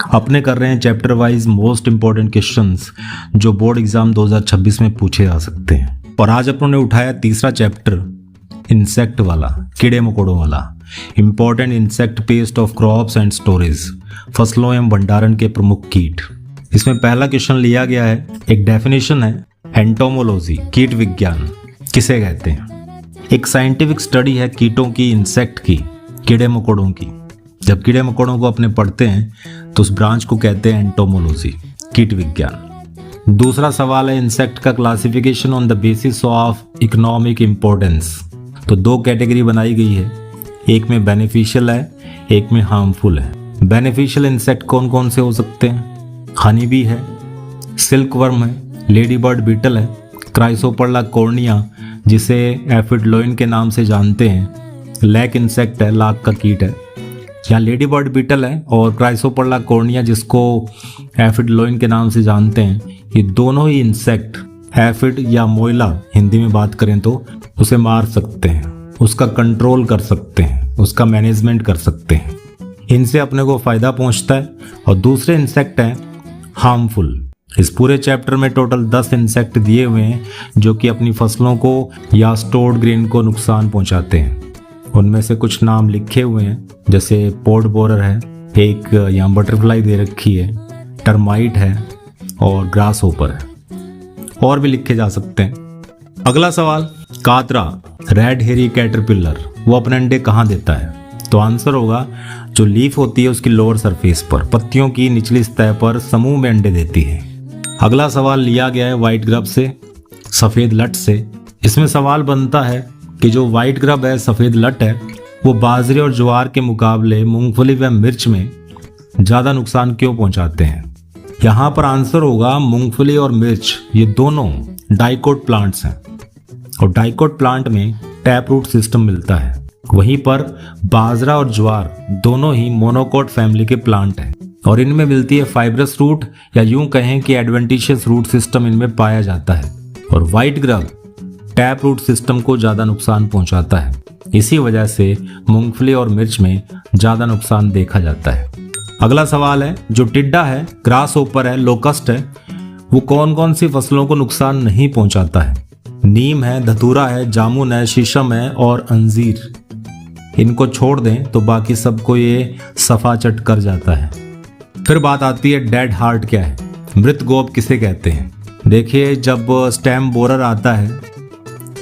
अपने कर रहे हैं chapter wise most important questions जो बोर्ड एग्जाम 2026 में पूछे जा सकते हैं। और आज अपन ने उठाया तीसरा चैप्टर इंसेक्ट वाला, कीड़े मकोड़ों वाला। Important insect pest of crops and storage, फसलों एवं भंडारण के प्रमुख कीट। इसमें पहला क्वेश्चन लिया गया है, एक डेफिनेशन है एंटोमोलॉजी, कीट विज्ञान किसे कहते हैं। एक साइंटिफिक स्टडी है कीटों की, इंसेक्ट की, कीड़े मकोड़ों की। जब कीड़े मकोड़ों को अपने पढ़ते हैं तो उस ब्रांच को कहते हैं एंटोमोलॉजी, कीट विज्ञान। दूसरा सवाल है इंसेक्ट का classification on the basis of economic importance. तो दो कैटेगरी बनाई गई है, एक में बेनिफिशियल है, एक में हार्मफुल है। बेनिफिशियल इंसेक्ट कौन कौन से हो सकते हैं? हनी बी है, सिल्क वर्म है, लेडी बर्ड बीटल है, क्राइसोपर्ला कॉर्निया जिसे एफिड लोइन के नाम से जानते हैं, लैक इंसेक्ट है, लाख का कीट है, या लेडी बर्ड बीटल है, और क्राइसोपर्ला कॉर्निया जिसको एफिड लोइन के नाम से जानते हैं। ये दोनों ही इंसेक्ट एफिड या मोइला हिंदी में बात करें तो उसे मार सकते हैं, उसका कंट्रोल कर सकते हैं, उसका मैनेजमेंट कर सकते हैं। इनसे अपने को फायदा पहुंचता है। और दूसरे इंसेक्ट हैं हार्मफुल। इस पूरे चैप्टर में टोटल 10 इंसेक्ट दिए हुए हैं जो कि अपनी फसलों को या स्टोर्ड ग्रेन को नुकसान पहुंचाते हैं। उनमें से कुछ नाम लिखे हुए हैं, जैसे पोर्ट बोरर है, एक यहाँ बटरफ्लाई दे रखी है, टर्माइट है और ग्रास होपर है, और भी लिखे जा सकते हैं। अगला सवाल, कातरा, रेड हेरी कैटरपिलर, वो अपने अंडे कहाँ देता है? तो आंसर होगा जो लीफ होती है उसकी लोअर सरफेस पर, पत्तियों की निचली सतह पर समूह में अंडे देती है। अगला सवाल लिया गया है व्हाइट ग्रब से, सफेद लट से। इसमें सवाल बनता है कि जो व्हाइट ग्रब है, सफेद लट है, वो बाजरे और ज्वार के मुकाबले मूंगफली व मिर्च में ज्यादा नुकसान क्यों पहुंचाते हैं? यहाँ पर आंसर होगा मूंगफली और मिर्च ये दोनों डाइकोट प्लांट्स हैं, और डाइकोट प्लांट में टैप रूट सिस्टम मिलता है। वहीं पर बाजरा और ज्वार दोनों ही मोनोकोट फैमिली के प्लांट हैं, और इनमें मिलती है फाइब्रस रूट, या यूं कहें कि एडवेंटिशियस रूट सिस्टम इनमें पाया जाता है। और white grub tap root system को ज्यादा नुकसान पहुंचाता है। इसी वजह से मूंगफली और मिर्च में ज्यादा नुकसान देखा जाता है। अगला सवाल है, जो टिड्डा है, ग्रास होपर है, लोकस्ट है, वो कौन कौन सी फसलों को नुकसान नहीं पहुंचाता है? नीम है, धतूरा है, जामुन है, शीशम है और अंजीर। इनको छोड़ दें तो बाकी सबको ये सफाचट कर जाता है। फिर बात आती है डेड हार्ट क्या है, मृत गोप किसे कहते हैं? देखिए, जब स्टेम बोरर आता है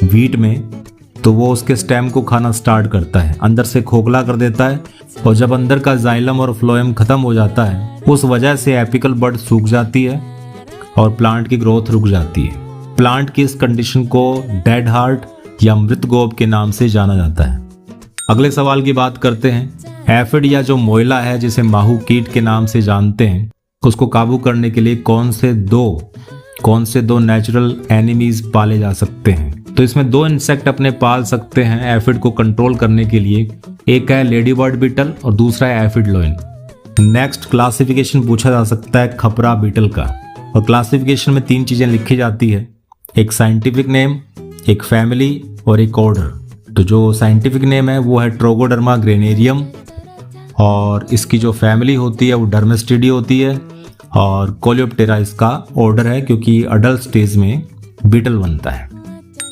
वीट में तो वो उसके स्टेम को खाना स्टार्ट करता है, अंदर से खोखला कर देता है, और जब अंदर का जाइलम और फ्लोएम खत्म हो जाता है उस वजह से एपिकल बड सूख जाती है और प्लांट की ग्रोथ रुक जाती है। प्लांट की इस कंडीशन को डेड हार्ट या मृत गोप के नाम से जाना जाता है। अगले सवाल की बात करते हैं, एफिड या जो मोइला है जिसे माहू कीट के नाम से जानते हैं, उसको काबू करने के लिए कौन से दो नेचुरल एनिमीज पाले जा सकते हैं? तो इसमें दो इंसेक्ट अपने पाल सकते हैं एफिड को कंट्रोल करने के लिए, एक है लेडी बर्ड बीटल और दूसरा है एफिड लोइन। नेक्स्ट क्लासिफिकेशन पूछा जा सकता है खपरा बीटल का, और क्लासिफिकेशन में 3 चीजें लिखी जाती है, एक साइंटिफिक नेम, एक फैमिली और एक ऑर्डर। तो जो साइंटिफिक नेम है वो है ट्रोगोडर्मा ग्रेनेरियम, और इसकी जो फैमिली होती है वो डर्मेस्टिडी होती है, और कोलियोप्टेरा इसका ऑर्डर है क्योंकि अडल्ट स्टेज में बीटल बनता है।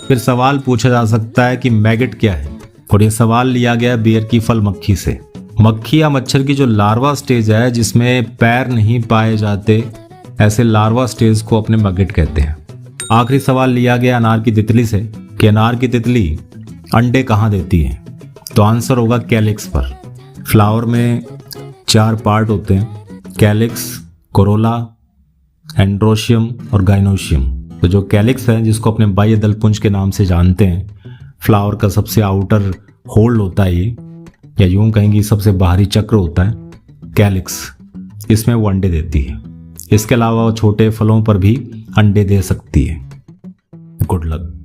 फिर सवाल पूछा जा सकता है कि मैगेट क्या है, और ये सवाल लिया गया बेर की फल मक्खी से। मक्खी या मच्छर की जो लार्वा स्टेज है जिसमें पैर नहीं पाए जाते, ऐसे लार्वा स्टेज को अपने मैगेट कहते हैं। आखिरी सवाल लिया गया अनार की तितली से कि अनार की तितली अंडे कहाँ देती है? तो आंसर होगा कैलिक्स पर। फ्लावर में 4 पार्ट होते हैं, कैलिक्स, कोरोला, एंड्रोशियम और गाइनोशियम। तो जो कैलिक्स है जिसको अपने बाह्य दलपुंज के नाम से जानते हैं, फ्लावर का सबसे आउटर होल्ड होता है ये, या यूं कहेंगे सबसे बाहरी चक्र होता है कैलिक्स, इसमें वो अंडे देती है। इसके अलावा वो छोटे फलों पर भी अंडे दे सकती है। Good luck.